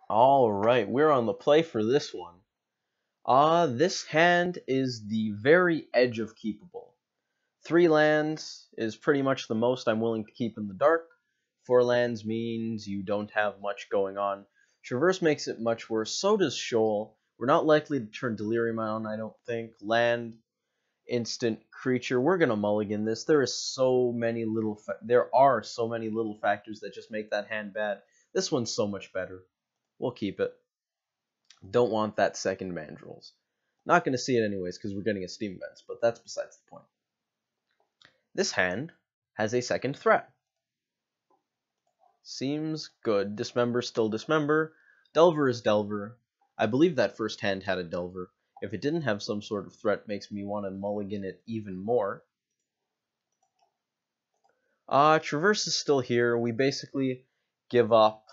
Alright, we're on the play for this one. This hand is the very edge of keepable. 3 lands is pretty much the most I'm willing to keep in the dark. 4 lands means you don't have much going on. Traverse makes it much worse, so does Shoal. We're not likely to turn Delirium on, I don't think. Land, instant creature. We're gonna mulligan this. There are so many little factors that just make that hand bad. This one's so much better. We'll keep it. Don't want that second Mandrills. Not going to see it anyways because we're getting a Steam Events, but that's besides the point. This hand has a second threat. Seems good. Dismember, still Dismember. Delver is Delver. I believe that first hand had a Delver. If it didn't have some sort of threat, makes me want to mulligan it even more. Traverse is still here. We basically give up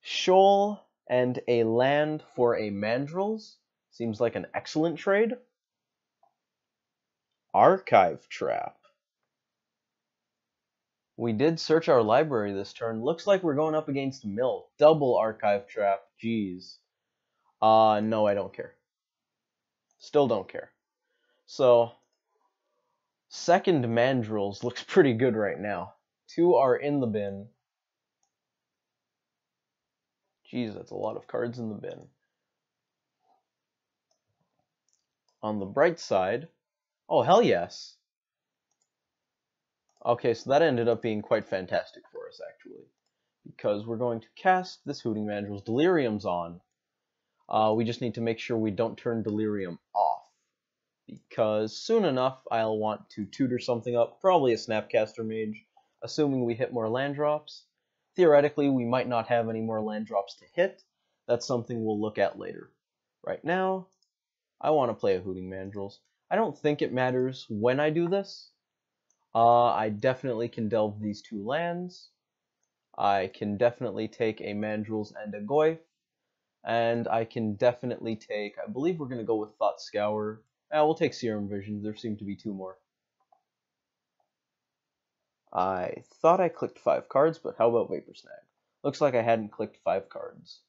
Shoal and a land for a Mandrills. Seems like an excellent trade. Archive Trap. We did search our library this turn. Looks like we're going up against Mill. Double Archive Trap. Jeez. No, I don't care. Still don't care. So, second Mandrills looks pretty good right now. 2 are in the bin. Jeez, that's a lot of cards in the bin. On the bright side, oh, hell yes. Okay, so that ended up being quite fantastic for us, actually. Because we're going to cast this Hooting Mandrills. Delirium's on. We just need to make sure we don't turn Delirium off. Because soon enough, I'll want to tutor something up. Probably a Snapcaster Mage, assuming we hit more land drops. Theoretically, we might not have any more land drops to hit. That's something we'll look at later. Right now, I want to play a Hooting Mandrills. I don't think it matters when I do this. I definitely can delve these 2 lands. I can definitely take a Mandrills and a Goyf. And I can definitely take, I believe we're going to go with Thought Scour. We'll take Serum Vision. There seem to be 2 more. I thought I clicked 5 cards, but how about Vapor Snag? Looks like I hadn't clicked 5 cards.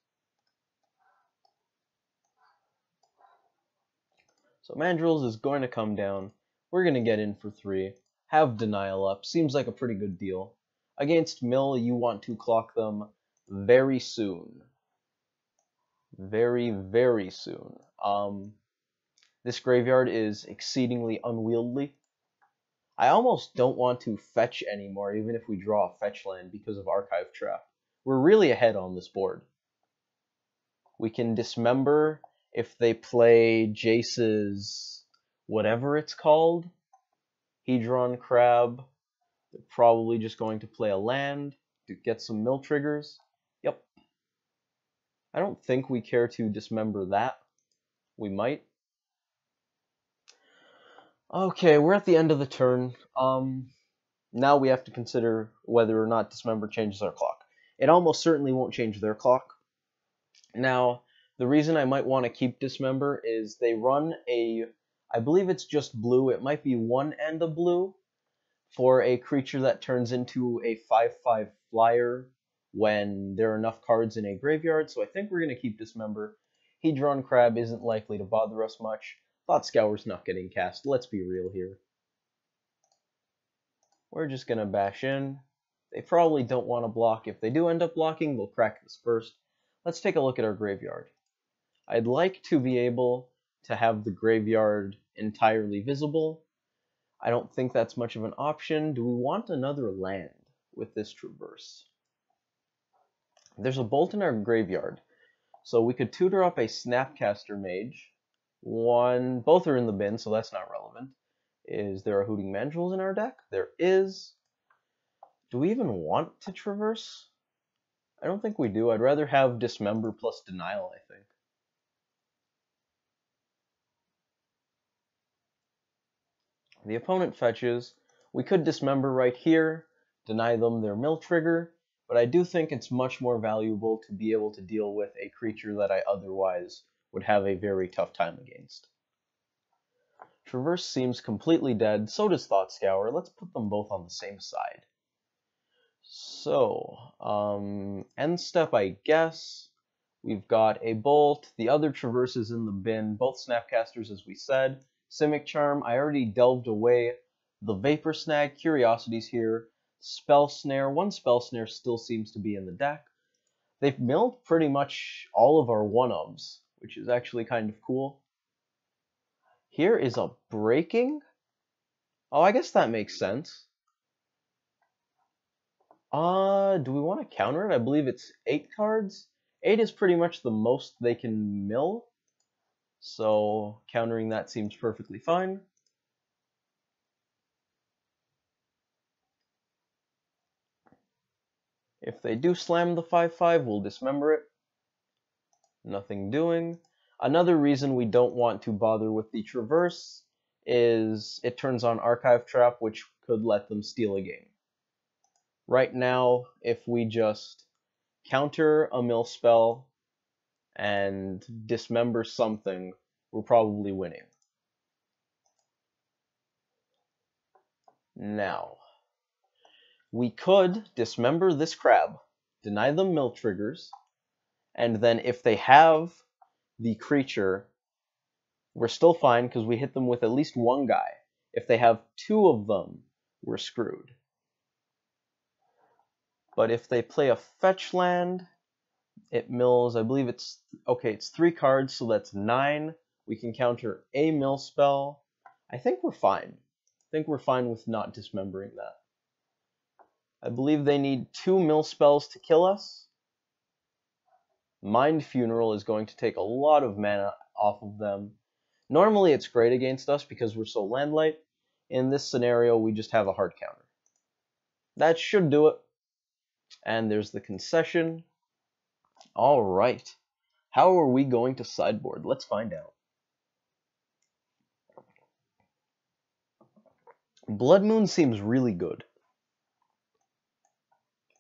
So Mandrills is going to come down. We're going to get in for 3. Have Denial up. Seems like a pretty good deal. Against Mill, you want to clock them very soon. Very, very soon. This graveyard is exceedingly unwieldy. I almost don't want to fetch anymore, even if we draw a fetch land because of Archive Trap. We're really ahead on this board. We can Dismember if they play Jace's whatever it's called. Hedron Crab. They're probably just going to play a land to get some mill triggers. Yep. I don't think we care to Dismember that. We might. Okay, we're at the end of the turn. Now we have to consider whether or not Dismember changes our clock. It almost certainly won't change their clock. Now, the reason I might want to keep Dismember is they run a, I believe it's just blue, it might be 1 and a blue, for a creature that turns into a 5/5 flyer when there are enough cards in a graveyard, so I think we're going to keep Dismember. Hedron Crab isn't likely to bother us much. Thought Scour's not getting cast, let's be real here. We're just going to bash in. They probably don't want to block. If they do end up blocking, we'll crack this first. Let's take a look at our graveyard. I'd like to be able to have the graveyard entirely visible. I don't think that's much of an option. Do we want another land with this Traverse? There's a Bolt in our graveyard, so we could tutor up a Snapcaster Mage. Both are in the bin, so that's not relevant. Is there a Hooting Mandrills in our deck? There is. Do we even want to Traverse? I don't think we do. I'd rather have Dismember plus Denial, I think. The opponent fetches. We could Dismember right here, deny them their mill trigger, but I do think it's much more valuable to be able to deal with a creature that I otherwise would have a very tough time against. Traverse seems completely dead, so does Thought Scour. Let's put them both on the same side. So, end step, I guess. We've got a Bolt, the other Traverse is in the bin, both Snapcasters as we said. Simic Charm, I already delved away. The Vapor Snag, Curiosity's here. Spell Snare, one Spell Snare still seems to be in the deck. They've milled pretty much all of our 1-ofs, which is actually kind of cool. Here is a Breaking. Oh, I guess that makes sense. Do we want to counter it? I believe it's 8 cards. 8 is pretty much the most they can mill. So countering that seems perfectly fine. If they do slam the 5/5, we'll dismember it. Nothing doing. Another reason we don't want to bother with the Traverse is it turns on Archive Trap, which could let them steal a game. Right now, if we just counter a mill spell and dismember something, we're probably winning. Now, we could dismember this crab, deny them mill triggers, and then if they have the creature, we're still fine because we hit them with at least one guy. If they have 2 of them, we're screwed. But if they play a fetch land, it mills, I believe it's 3 cards, so that's 9. We can counter a mill spell. I think we're fine. I think we're fine with not dismembering that. I believe they need 2 mill spells to kill us. Mind Funeral is going to take a lot of mana off of them. Normally it's great against us because we're so land light. In this scenario, we just have a hard counter. That should do it. And there's the concession. Alright. How are we going to sideboard? Let's find out. Blood Moon seems really good.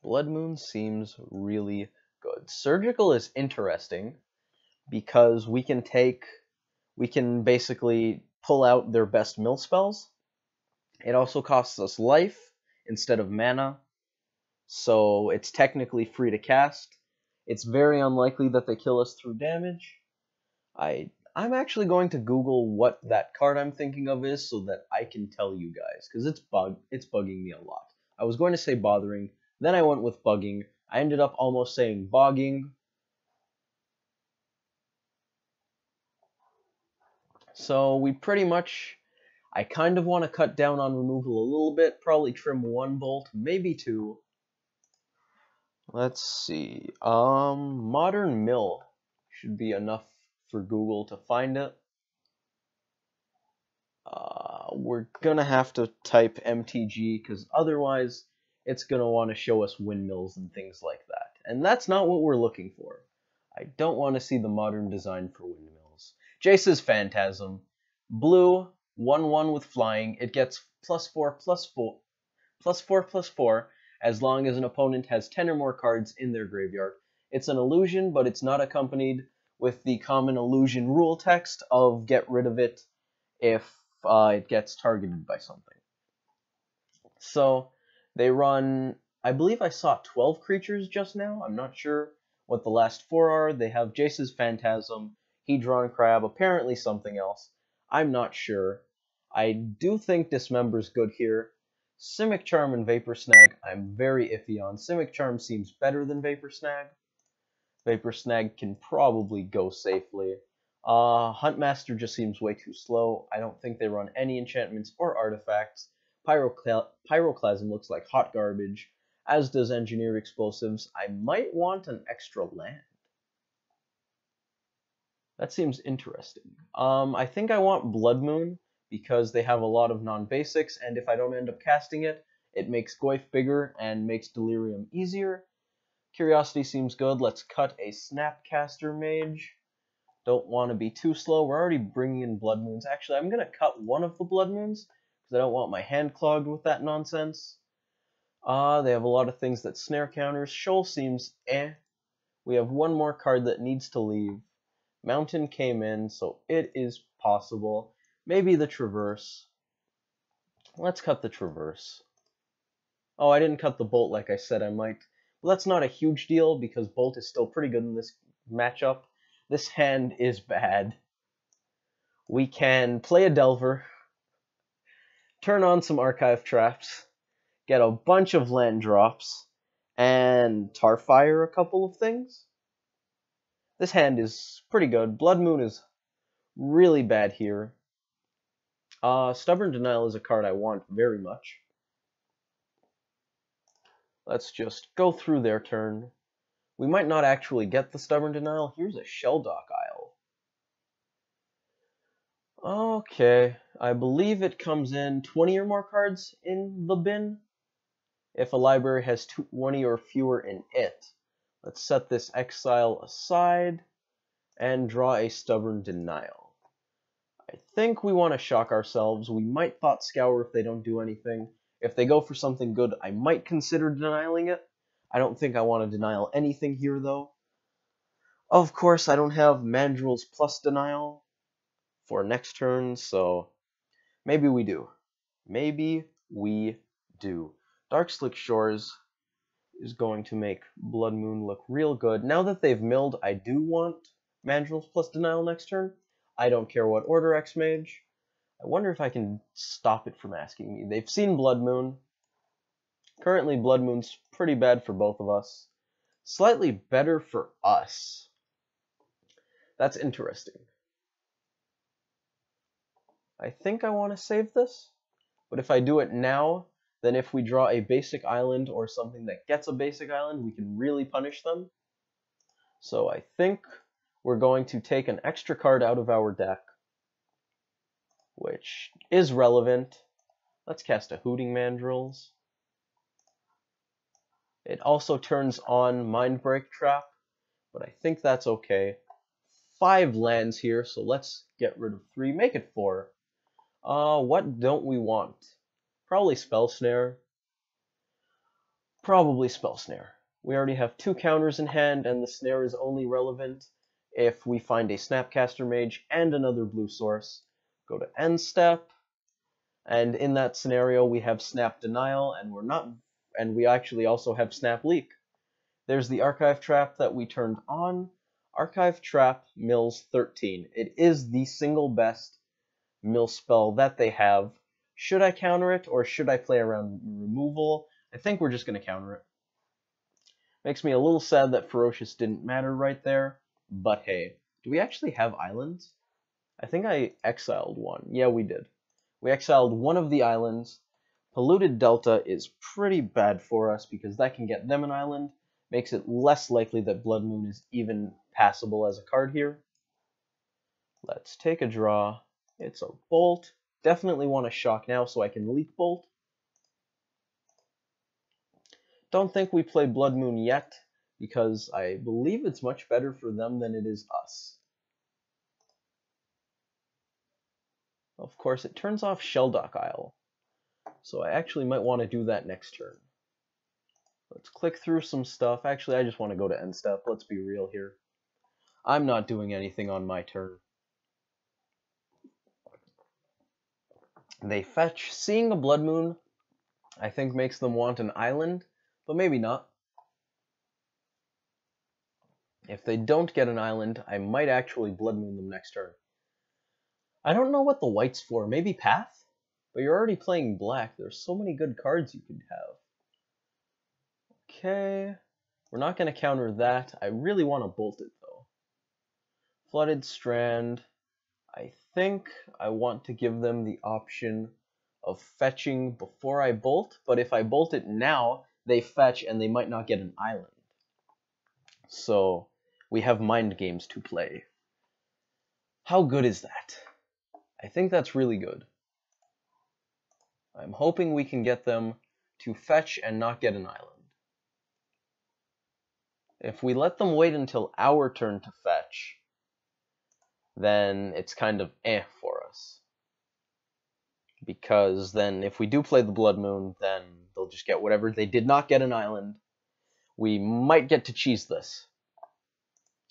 Blood Moon seems really good. Surgical is interesting because we can basically pull out their best mill spells. It also costs us life instead of mana, so it's technically free to cast. It's very unlikely that they kill us through damage. I'm actually going to Google what that card I'm thinking of is so that I can tell you guys, because it's bugging me a lot. I was going to say bothering, then I went with bugging. I ended up almost saying bogging. So we pretty much, I kind of want to cut down on removal a little bit, probably trim 1 bolt, maybe 2. Let's see, Modern Mill should be enough for Google to find it. We're gonna have to type MTG because otherwise it's gonna want to show us windmills and things like that. And that's not what we're looking for. I don't want to see the modern design for windmills. Jace's Phantasm. Blue, 1/1 with flying. It gets +4/+4 as long as an opponent has 10 or more cards in their graveyard. It's an illusion, but it's not accompanied with the common illusion rule text of get rid of it if it gets targeted by something. So they run, I believe I saw 12 creatures just now. I'm not sure what the last 4 are. They have Jace's Phantasm, Hedron Crab, apparently something else. I'm not sure. I do think Dismember's good here. Simic Charm and Vapor Snag, I'm very iffy on. Simic Charm seems better than Vapor Snag. Vapor Snag can probably go safely. Huntmaster just seems way too slow. I don't think they run any enchantments or artifacts. Pyroclasm looks like hot garbage, as does Engineered Explosives. I might want an extra land. That seems interesting. I think I want Blood Moon, because they have a lot of non-basics, and if I don't end up casting it, it makes Goyf bigger and makes Delirium easier. Curiosity seems good. Let's cut a Snapcaster Mage. Don't want to be too slow. We're already bringing in Blood Moons. Actually, I'm going to cut one of the Blood Moons, because I don't want my hand clogged with that nonsense. They have a lot of things that snare counters. Shoal seems eh. We have one more card that needs to leave. Mountain came in, so it is possible. Maybe the Traverse. Let's cut the Traverse. Oh, I didn't cut the Bolt like I said I might. Well, that's not a huge deal because Bolt is still pretty good in this matchup. This hand is bad. We can play a Delver, turn on some archive traps, get a bunch of land drops, and Tarfire a couple of things. This hand is pretty good. Blood Moon is really bad here. Stubborn Denial is a card I want very much. Let's just go through their turn. We might not actually get the Stubborn Denial. Here's a Shelldock Isle. Okay, I believe it comes in 20 or more cards in the bin. If a library has 20 or fewer in it. Let's set this exile aside and draw a Stubborn Denial. I think we want to shock ourselves. We might Thought Scour if they don't do anything. If they go for something good, I might consider denialing it. I don't think I want to denial anything here, though. Of course, I don't have Mandrels plus denial for next turn, so maybe we do. Maybe we do. Dark Slick Shores is going to make Blood Moon look real good. Now that they've milled, I do want Mandrels plus denial next turn. I don't care what order Xmage. I wonder if I can stop it from asking me. They've seen Blood Moon. Currently, Blood Moon's pretty bad for both of us. Slightly better for us. That's interesting. I think I want to save this. But if I do it now, then if we draw a basic island or something that gets a basic island, we can really punish them. So I think we're going to take an extra card out of our deck, which is relevant. Let's cast a Hooting Mandrills. It also turns on Mindbreak Trap, but I think that's okay. 5 lands here, so let's get rid of 3, make it 4. What don't we want? Probably Spell Snare. Probably Spell Snare. We already have 2 counters in hand, and the Snare is only relevant if we find a Snapcaster Mage and another blue source. Go to end step, and in that scenario we have Snap Denial, and we actually also have Snap Leak. There's the Archive Trap that we turned on. Archive Trap mills 13. It is the single best mill spell that they have. Should I counter it, or should I play around removal? I think we're just going to counter it. Makes me a little sad that Ferocious didn't matter right there, but hey. Do we actually have islands? I think I exiled one. Yeah, we did. We exiled one of the islands. Polluted Delta is pretty bad for us because that can get them an island. Makes it less likely that Blood Moon is even passable as a card here. Let's take a draw. It's a Bolt. Definitely want to shock now so I can Leak Bolt. Don't think we play Blood Moon yet, because I believe it's much better for them than it is us. Of course, it turns off Shelldock Isle, so I actually might want to do that next turn. Let's click through some stuff. Actually, I just want to go to end step. Let's be real here. I'm not doing anything on my turn. They fetch. Seeing a Blood Moon, I think, makes them want an island, but maybe not. If they don't get an island, I might actually Blood Moon them next turn. I don't know what the white's for. Maybe Path? But you're already playing black. There's so many good cards you could have. Okay. We're not going to counter that. I really want to bolt it, though. Flooded Strand. I think I want to give them the option of fetching before I bolt. But if I bolt it now, they fetch and they might not get an island. So we have mind games to play. How good is that? I think that's really good. I'm hoping we can get them to fetch and not get an island. If we let them wait until our turn to fetch, then it's kind of for us. Because then if we do play the Blood Moon, then they'll just get whatever. They did not get an island. We might get to cheese this.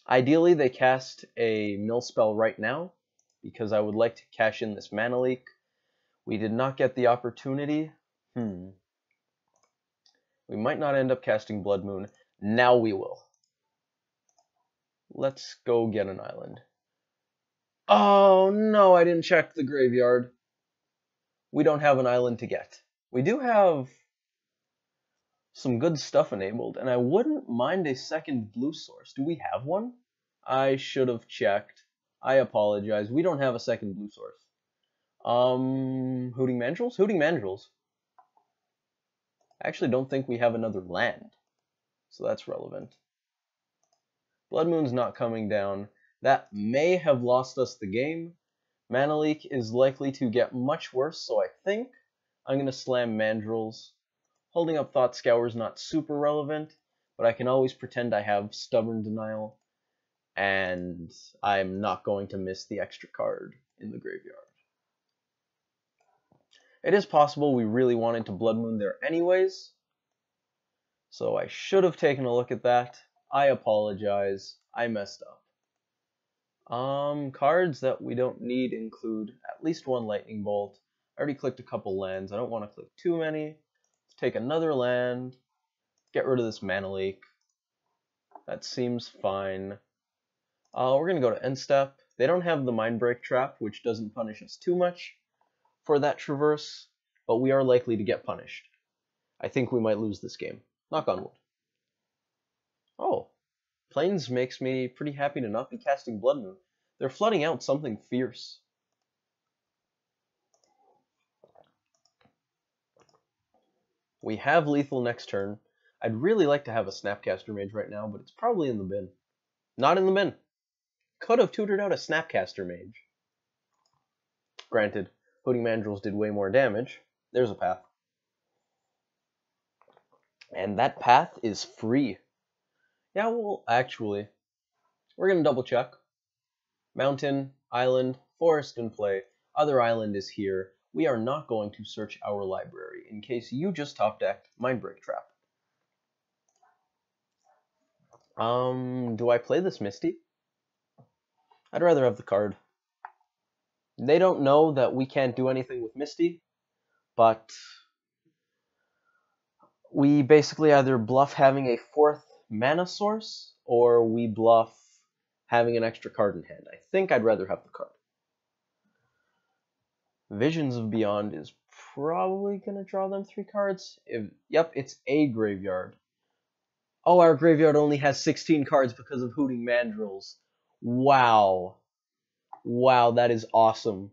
Ideally, they cast a mill spell right now, because I would like to cash in this mana leak. We did not get the opportunity. We might not end up casting Blood Moon. Now we will. Let's go get an island. Oh no, I didn't check the graveyard. We don't have an island to get. We do have some good stuff enabled, and I wouldn't mind a second blue source. Do we have one? I should have checked. I apologize. We don't have a second blue source. Hooting Mandrills? Hooting Mandrills. I actually don't think we have another land, so that's relevant. Blood Moon's not coming down. That may have lost us the game. Mana Leak is likely to get much worse, so I think I'm going to slam Mandrills. Holding up Thought Scour is not super relevant, but I can always pretend I have Stubborn Denial, and I'm not going to miss the extra card in the graveyard. It is possible we really wanted to Blood Moon there anyways, so I should have taken a look at that. I apologize. I messed up. Cards that we don't need include at least one Lightning Bolt. I already clicked a couple lands. I don't want to click too many. Let's take another land. Get rid of this Mana Leak. That seems fine. We're going to go to end step. They don't have the Mindbreak Trap, which doesn't punish us too much for that traverse, but we are likely to get punished. I think we might lose this game. Knock on wood. Oh, Plains makes me pretty happy to not be casting Blood Moon. They're flooding out something fierce. We have lethal next turn. I'd really like to have a Snapcaster Mage right now, but it's probably in the bin. Not in the bin. Could have tutored out a Snapcaster Mage. Granted, Hooting Mandrills did way more damage. There's a path. And that path is free. Yeah, well, actually, we're going to double check. Mountain, island, forest in play. Other island is here. We are not going to search our library in case you just top-decked Mindbreak Trap. Do I play this Misty? I'd rather have the card. They don't know that we can't do anything with Misty, but we basically either bluff having a fourth mana source, or we bluff having an extra card in hand. I think I'd rather have the card. Visions of Beyond is probably going to draw them 3 cards. Yep, it's a graveyard. Oh, our graveyard only has 16 cards because of Hooting Mandrills. Wow. Wow, that is awesome.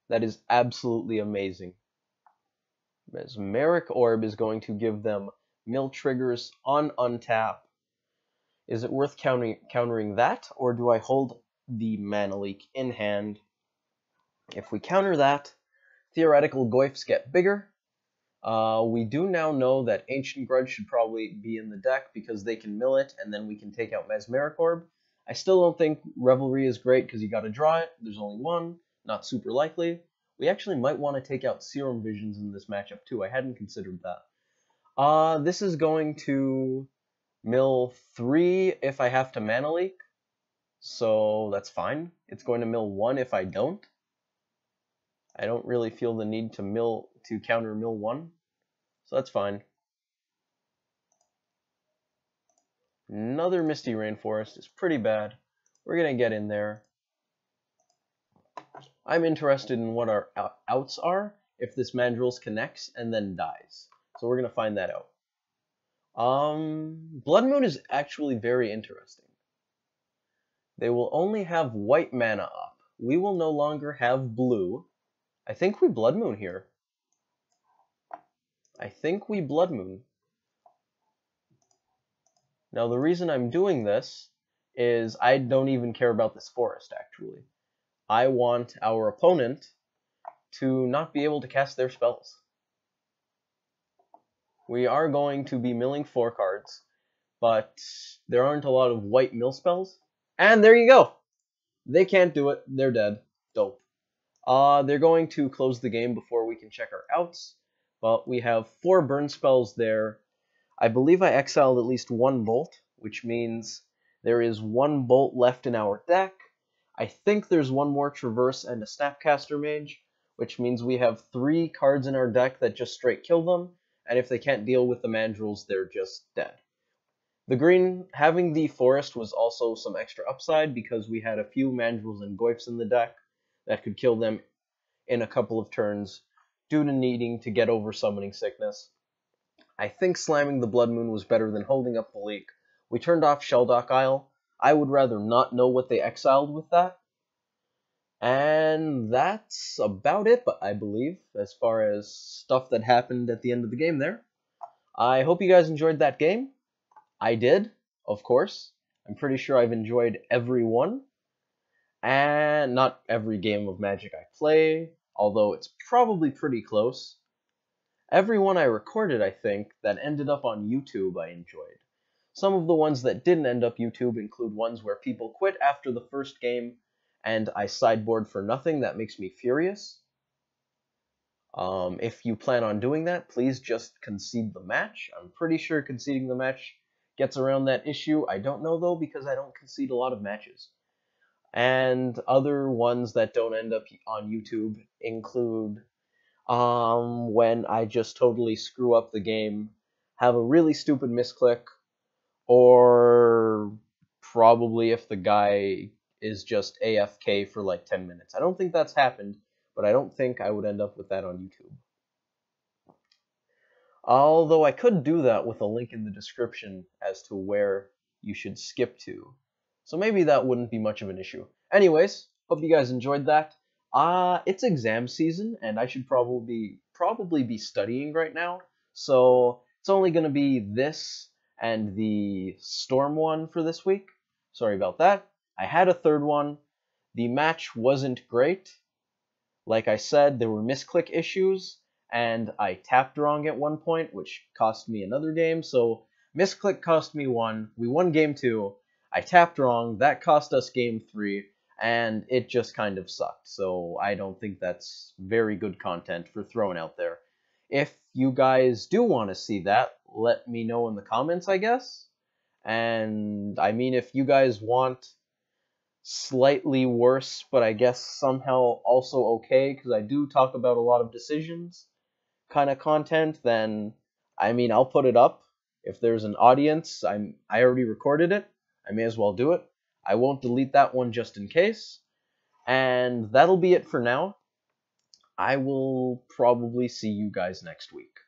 That is absolutely amazing. Mesmeric Orb is going to give them mill triggers on untap. Is it worth countering that, or do I hold the Mana Leak in hand? If we counter that, theoretical Goyfs get bigger. We do now know that Ancient Grudge should probably be in the deck because they can mill it, and then we can take out Mesmeric Orb. I still don't think Revelry is great because you got to draw it. There's only one, not super likely. We actually might want to take out Serum Visions in this matchup too. I hadn't considered that. This is going to mill 3 if I have to Mana Leak, so that's fine. It's going to mill 1 if I don't. I don't really feel the need to counter mill 1, so that's fine. Another Misty Rainforest is pretty bad. We're going to get in there. I'm interested in what our outs are if this Mandrills connects and then dies. So we're going to find that out. Blood Moon is actually very interesting. They will only have white mana up. We will no longer have blue. I think we Blood Moon here. I think we Blood Moon. Now the reason I'm doing this is I don't even care about this forest, actually. I want our opponent to not be able to cast their spells. We are going to be milling 4 cards, but there aren't a lot of white mill spells. And there you go! They can't do it. They're dead. Dope. They're going to close the game before we can check our outs, but we have 4 burn spells there. I believe I exiled at least 1 bolt, which means there is 1 bolt left in our deck. I think there's 1 more Traverse and a Snapcaster Mage, which means we have 3 cards in our deck that just straight kill them, and if they can't deal with the Mandrills, they're just dead. The green, having the forest was also some extra upside because we had a few mandrills and goyfs in the deck that could kill them in a couple of turns due to needing to get over summoning sickness. I think slamming the Blood Moon was better than holding up the leak. We turned off Shelldock Isle. I would rather not know what they exiled with that. And that's about it, but I believe, as far as stuff that happened at the end of the game there. I hope you guys enjoyed that game. I did, of course. I'm pretty sure I've enjoyed every one. And not every game of Magic I play, although it's probably pretty close. Every one I recorded, I think, that ended up on YouTube I enjoyed. Some of the ones that didn't end up YouTube include ones where people quit after the first game, and I sideboard for nothing. That makes me furious. If you plan on doing that, please just concede the match. I'm pretty sure conceding the match gets around that issue. I don't know, though, because I don't concede a lot of matches. And other ones that don't end up on YouTube include when I just totally screw up the game, have a really stupid misclick, or probably if the guy is just AFK for like 10 minutes. I don't think that's happened, but I don't think I would end up with that on YouTube. Although I could do that with a link in the description as to where you should skip to. So maybe that wouldn't be much of an issue. Anyways, hope you guys enjoyed that. It's exam season, and I should probably be studying right now. So it's only going to be this and the Storm one for this week. Sorry about that. I had a third one. The match wasn't great. Like I said, there were misclick issues, and I tapped wrong at one point, which cost me another game. So misclick cost me one. We won game 2. I tapped wrong. That cost us game 3. And it just kind of sucked, so I don't think that's very good content for throwing out there. If you guys do want to see that, let me know in the comments, I guess. And, I mean, if you guys want slightly worse, but I guess somehow also okay, because I do talk about a lot of decisions kind of content, then, I mean, I'll put it up. If there's an audience, I already recorded it, I may as well do it. I won't delete that one just in case. And that'll be it for now. I will probably see you guys next week.